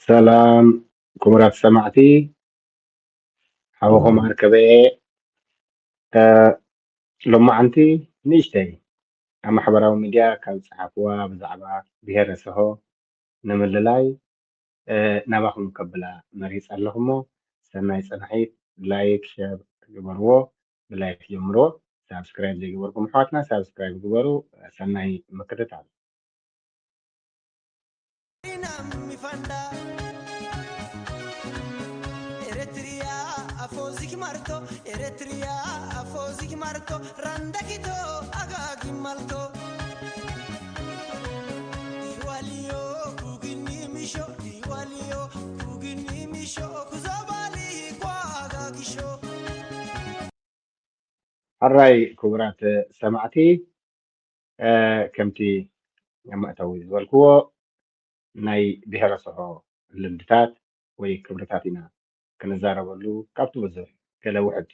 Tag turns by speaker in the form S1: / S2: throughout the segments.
S1: ሰላም ክቡራት ሰማዕቲ ሓበኹም ኣርከበየ ሎማዓንቲ ንእሽተይ ኣብ ማሕበራዊ ሚድያ ካብ ዝፀሓፍዋ ብዛዕባ ብሄረሰቦ ንምልላይ ናባኹም ከብላ መሪፅ ኣለኹ እሞ ሰናይ ፅንሒት ላይክ ሸር ግበርዎ ብላይክ ጀምርዎ ሳብስክራይብ ዘይገበርኩም ኣሕዋትና ሳብስክራይብ ግበሩ ሰናይ ምክትታል
S2: Eritrea afozik marto randakito agagi malto Diwaliyo kugini misho kuzabali kwa agagisho
S1: حراي كبرات سمعتي كمتي لما أتوي والكو ناي بهرسه اللمدتات وي كبرتاتنا كنزارة ولو كابتو بزر كلا وحد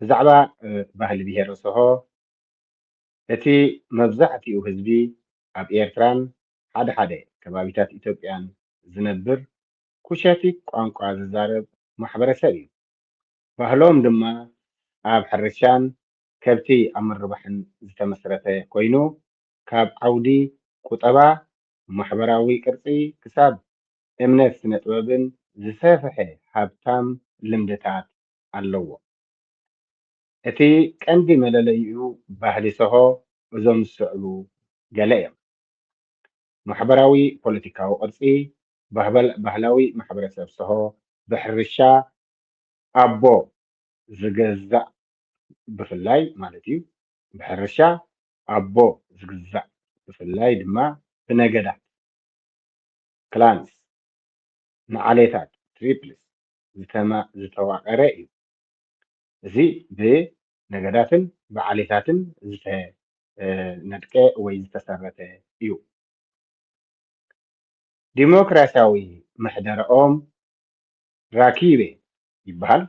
S1: زعبا بهل بهرسه التي مبزعتي وهزبي أب إيرتران حدا كبابيتات إثيوبيان زنبر كوشاتي قوانقوا ززارب محبرة سري فهلوم دما أب حرشان كبتي أمر ربحن زتمسرته كوينو كاب عودي كتبا محبراوي كرسي كساب امنت سنتوبن زسافحي حابتام لمدتات اللو اتي كندي ملليو باهلي سهو وزوم السعلو قليم محبراوي بوليتيكاو قرسي بهلاوي محبرة سهو بحرشا أبو زجزا بفلاي مالتي بحرشا أبو زجزا بفلاي دما بنجدة كلانس نعليتات تريبلس زتواقع رأي زي بنجداتن بعليتاتن ندكة ويزتسرت يو ديمقراسياوي محدرهم راكيبة يبهل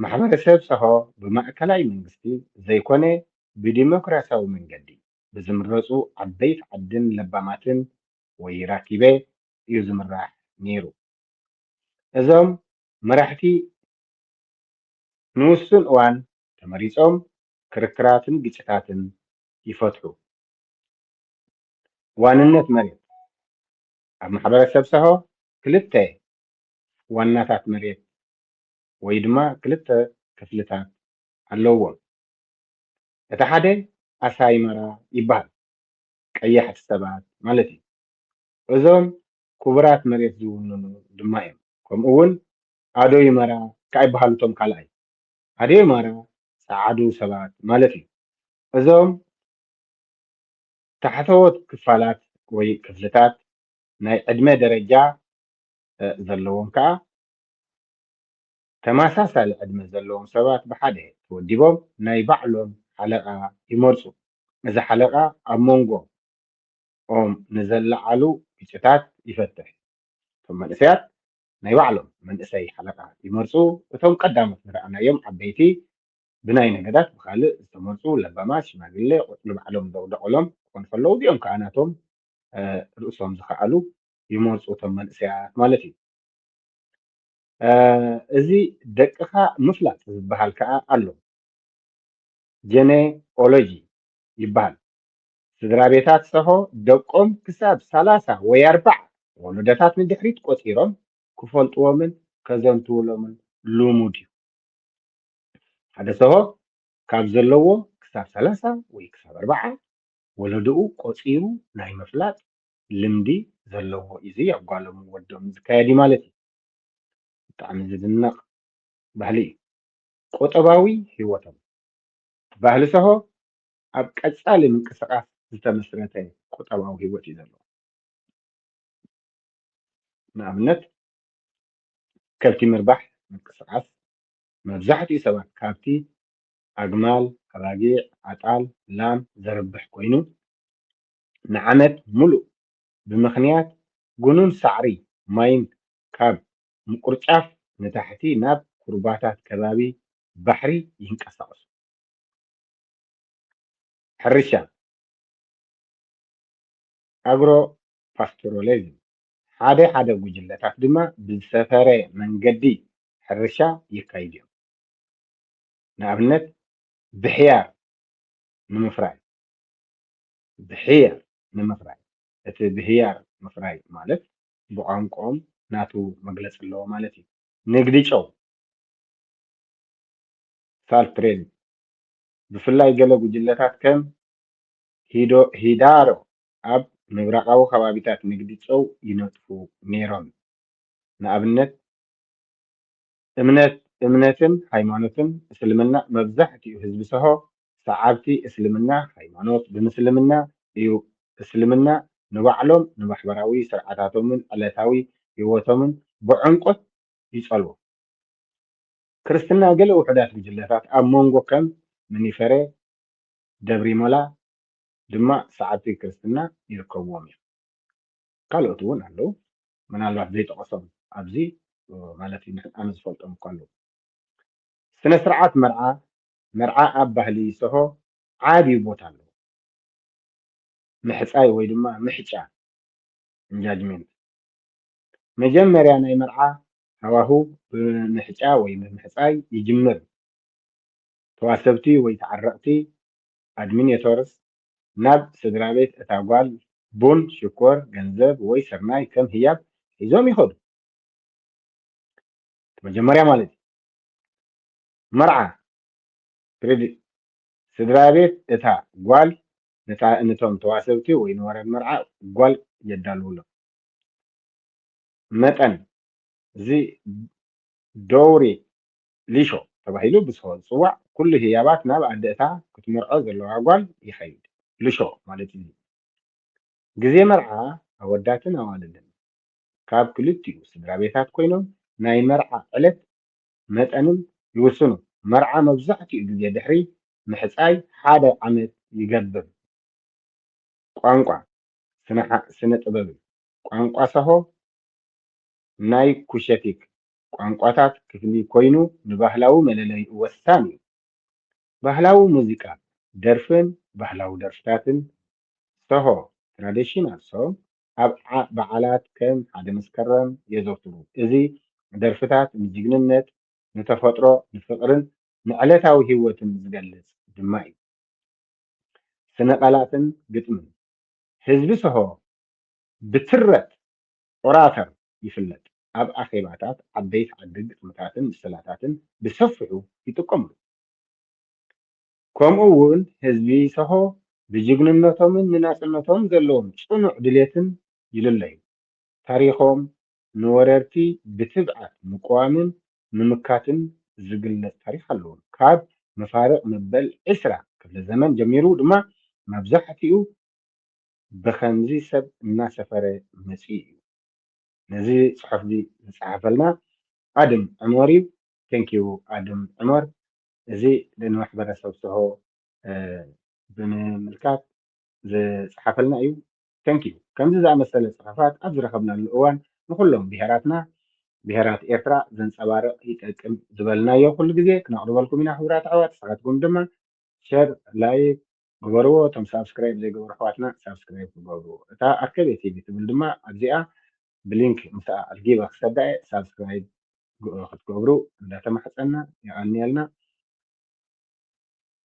S1: ማሕበረሰብ ሰሆ ብማእከላይ መንግስቲ ዘይኮነ ብዲሞክራሲያዊ መንገዲ ብዝምረፁ ዓበይቲ ዓድን ለባማትን ወይ ራኪበ እዩ ዝምራሕ ነይሩ እዞም መራሕቲ ንውሱን እዋን ተመሪፆም ክርክራትን ግጭታትን ይፈትሑ ዋንነት መሬት ኣብ ማሕበረሰብ ሰሆ ክልተ ዋናታት መሬት ወይ ድማ ክልተ ክፍልታት ኣለዎም እቲ ሓደ ኣሳይመራ ይበሃል ቀያሕቲ ሰባት ማለት እዩ እዞም ክቡራት መሬት ዝውንኑ ድማ እዮም ከምኡ እውን ኣዶ ይመራ ካብ ይበሃሉ እቶም ካልኣይ ኣዶ ይመራ ፃዓዱ ሰባት ማለት እዩ እዞም ታሕተዎት ክፋላት ወይ ክፍልታት ናይ ዕድመ ደረጃ ዘለዎም ከዓ ተመሳሳሊ ዕድመ ዘለዎም ሰባት ብሓደ ተወዲቦም ናይ ባዕሎም ሓለቓ ይመርፁ እዚ ሓለቓ ኣብ መንጎ ኦም ንዘለዓሉ ግጭታት ይፈትሕ እቶም መንእሰያት ናይ ባዕሎም መንእሰይ ሓለቓ ይመርፁ እቶም ቀዳሞት ንረኣናዮም ዓበይቲ ብናይ ነገዳት ብካልእ ዝተመርፁ ለባማት ሽማግለ ቆፅሊ ባዕሎም ዘውደቕሎም ክኾኑ ከለዉ እዚኦም ከዓ ናቶም ርእሶም ዝከኣሉ ይመርፁ እቶም መንእሰያት ማለት እዩ እዚ ደቅኻ ምፍላጥ ዝበሃል ከዓ ኣሎ ጀኔኦሎጂ ይበሃል ስድራ ቤታት ሰሆ ደቆም ክሳብ 30 ወይ 40 ወለዶታት ንድሕሪት ቆፂሮም ክፈልጥዎምን ከዘንትውሎምን ልሙድ እዩ ሓደ ሰሆ ካብ ዘለዎ ክሳብ 30 ወይ ክሳብ 40 ወለድኡ ቆፂሩ ናይ ምፍላጥ ልምዲ ዘለዎ እዩ ኣጓሎም ወዶም ዝካየድ ማለት እዩ ብጣዕሚ ዝድነቕ ባህሊ እዩ ቁጠባዊ ሂወቶም ባህሊ ሰሆ ኣብ ቀፃሊ ምንቅስቃስ ዝተመስረተ ቁጠባዊ ሂወት እዩ ዘለዎ ንኣብነት ከብቲ ምርባሕ ምንቅስቃስ መብዛሕትኡ ሰባት ካብቲ ኣግማል ኣባጊዕ ኣጣል ላም ዘርብሕ ኮይኑ ንዓመት ሙሉእ ብምክንያት ጉኑን ሳዕሪ ማይን ካብ ምቁርጫፍ ንታሕቲ ናብ ኩርባታት ከባቢ ባሕሪ ይንቀሳቀሱ ሕርሻ ኣግሮ ፓስቶራሊዝም ሓደ ጉጅለታት ድማ ብዝሰፈረ መንገዲ ሕርሻ ይካይድ እዮም። ንኣብነት ብሕያር ንምፍራይ እቲ ብሕያር ምፍራይ ማለት ብቋንቋኦም ናቱ መግለፂ ኣለዎ ማለት እዩ። ንግዲ ጨው ሳልት ትሬድ ብፍላይ ገለ ጉጅለታት ከም ሂዳሮ ኣብ ምብራቃዊ ከባቢታት ንግዲ ጨው ይነጥፉ ነይሮም። ንኣብነት እምነትን ሃይማኖትን እስልምና መብዛሕትኡ ህዝቢ ሰሆ ሰዓብቲ እስልምና ሃይማኖት ብምስልምና እዩ። እስልምና ንባዕሎም ንማሕበራዊ ስርዓታቶምን ዕለታዊ ህይወቶምን ብዕምቆት ይፀልዎ። ክርስትና ገለ ውሕዳት ጉጅለታት ኣብ መንጎ ከም ምኒፈሬ ደብሪሞላ ድማ ሰዓብቲ ክርስትና ይርከብዎም እዮም። ካልኦት እውን ኣለዉ ምናልባት ዘይጠቀሶም ኣብዚ ማለት ኣነ ዝፈልጦም እኳ ኣለዉ። ስነ ስርዓት መርዓ ኣብ ባህሊ ሰሆ ዓብይ ቦታ ኣለዎ። ምሕፃይ ወይ ድማ ምሕጫ ኢንጋጅመንት መጀመርያ ናይ መርዓ ሃዋህው ብምሕጫ ወይ ብምሕፃይ ይጅምር። ተዋሰብቲ ወይ ተዓረቕቲ ኣድሚኔተርስ ናብ ስድራ ቤት እታ ጓል ቡን፣ ሽኮር፣ ገንዘብ ወይ ስርናይ ከም ህያብ ሒዞም ይኸዱ። መጀመርያ ማለት እዩ መርዓ ስድራ ቤት እታ ጓል ነቶም ተዋሰብቲ ወይ ንወረድ መርዓ ጓል የዳልውሎም። መጠን እዚ ደውሪ ሊሾ ተባሂሉ ዝፅዋዕ ኩሉ ህያባት ናብ ኣደ እታ ክትመርዖ ዘለዋ ጓል ይኸይድ ልሾ ማለት እዩ። ግዜ መርዓ ኣወዳትን ኣዋልድን ካብ ክልቲኡ ስድራ ቤታት ኮይኖም ናይ መርዓ ዕለት መጠንን ይውስኑ። መርዓ መብዛሕትኡ ግዜ ድሕሪ ምሕፃይ ሓደ ዓመት ይገብር። ቋንቋ ስነ ጥበብ ቋንቋ ሰሆ ናይ ኩሸቲክ ቋንቋታት ክፍሊ ኮይኑ ንባህላዊ መለለይ ወሳኒ እዩ። ባህላዊ ሙዚቃ ደርፍን ባህላዊ ደርፍታትን ሰሆ ትራዲሽናል ሶንግ ኣብ በዓላት ከም ሓደ መስከረም የዘውትሩ። እዚ ደርፍታት ንጅግንነት፣ ንተፈጥሮ፣ ንፍቅርን ንዕለታዊ ህይወትን ዝገልፅ ድማ እዩ። ስነ ቃላትን ግጥምን ህዝቢ ሰሆ ብትረት ኦራተር ይፍለጥ። ኣብ ኣኼባታት ዓበይቲ ዓዲ ግጥምታትን ምስላታትን ብሰፊሑ ይጥቀምሉ። ከምኡ እውን ህዝቢ ሰሆ ብጅግንነቶምን ንናፅነቶም ዘለዎም ፅኑዕ ድሌትን ይልለዩ። ታሪኮም ንወረርቲ ብትግዓት ምቁዋምን ምምካትን ዝግለፅ ታሪክ ኣለዎም። ካብ መፋርቅ መበል 20 ክፍለ ዘመን ጀሚሩ ድማ መብዛሕትኡ ብከምዚ ሰብ እናሰፈረ መፂኡ እዩ። ነዚ ፅሑፍ እዚ ዝፀሓፈልና ኣድም ዑመር እዩ። ቴንኪዩ ኣድም ዑመር እዚ ንማሕበረሰብ ሰሆ ብምምልካት ዝፀሓፈልና እዩ። ቴንኪዩ ከምዚ ዝኣመሰለ ፅሑፋት ኣብ ዝረከብናሉ እዋን ንኩሎም ብሄራትና ብሄራት ኤርትራ ዘንፀባርቕ ይጠቅም ዝበልናዮ ኩሉ ግዜ ክነቅርበልኩም ኢና። ክቡራት ኣሕዋት ንስኻትኩም ድማ ሸር ላይክ ግበርዎ። እቶም ሳብስክራይብ ዘይገበሩ ኣሕዋትና ሳብስክራይብ ክገብሩ። እታ ኣርከበ ቲቪ ትብል ድማ ኣብዚኣ ብሊንክ ምስኣ ኣልጊባ ክሰዳየ ሳብስክራይብ ክትገብሩ እንዳተማሕፀና ይቀኒየልና።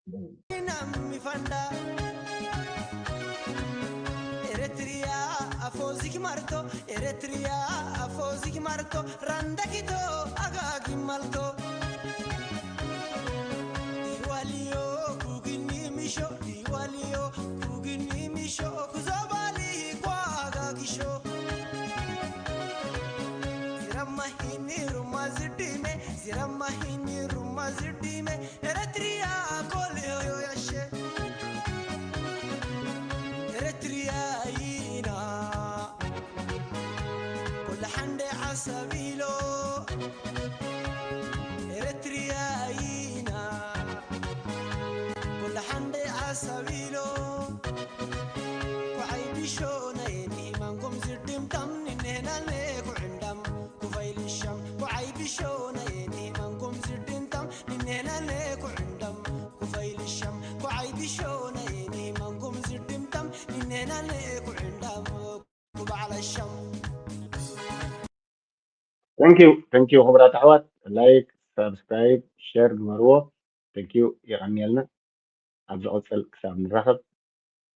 S2: namni fanda eritrea afozik marto eritrea afozik marto randakito agagi malto diwaliyo kugini misho kuzabali kwa agagisho ziramahini rumazidime eritrea سبيلو إريترياينا كل حد عسبيلو وعيبشونا يني منكم زدم تمن هنا ليك عندم كفيل الشم وعيبشونا يني منكم زدم تمن هنا ليك عندم كفيل الشم وعيبشونا يني منكم زدم تمن هنا ليك عندم كوب على الشم
S1: ثانك يو خبرات احوات لايك سبسكرايب شير جمرو ثانك يو يغني لنا عبد القدس كساب نرحب